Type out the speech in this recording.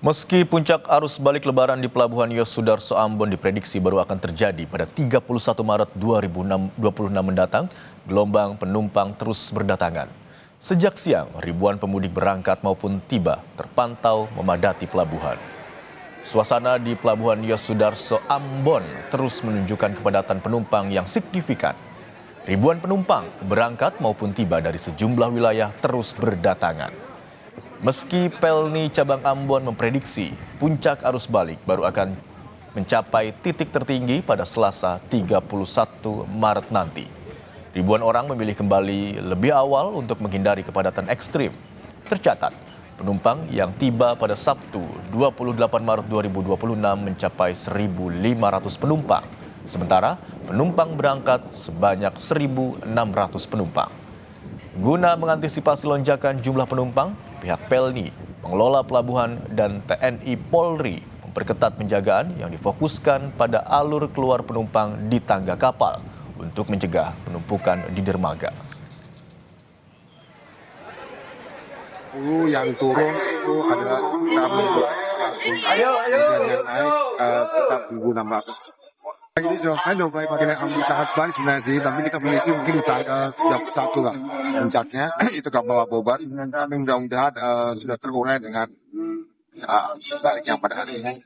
Meski puncak arus balik lebaran di Pelabuhan Yosudarso Ambon diprediksi baru akan terjadi pada 31 Maret 2026 mendatang, gelombang penumpang terus berdatangan. Sejak siang, ribuan pemudik berangkat maupun tiba terpantau memadati pelabuhan. Suasana di Pelabuhan Yosudarso Ambon terus menunjukkan kepadatan penumpang yang signifikan. Ribuan penumpang berangkat maupun tiba dari sejumlah wilayah terus berdatangan. Meski Pelni Cabang Ambon memprediksi puncak arus balik baru akan mencapai titik tertinggi pada Selasa 31 Maret nanti. Ribuan orang memilih kembali lebih awal untuk menghindari kepadatan ekstrim. Tercatat, penumpang yang tiba pada Sabtu 28 Maret 2026 mencapai 1.500 penumpang. Sementara penumpang berangkat sebanyak 1.600 penumpang. Guna mengantisipasi lonjakan jumlah penumpang, pihak Pelni, pengelola pelabuhan, dan TNI Polri memperketat penjagaan yang difokuskan pada alur keluar penumpang di tangga kapal untuk mencegah penumpukan di dermaga. Yang turun itu adalah kami yang naik sekitar 1.600. Ini sudah mulai pakai aktivitas balik sebenarnya sih, tapi kita prediksi mungkin di tanggal 31 lah puncaknya itu kapal Boban. Tapi mudah-mudahan sudah terurai dengan baliknya pada hari ini.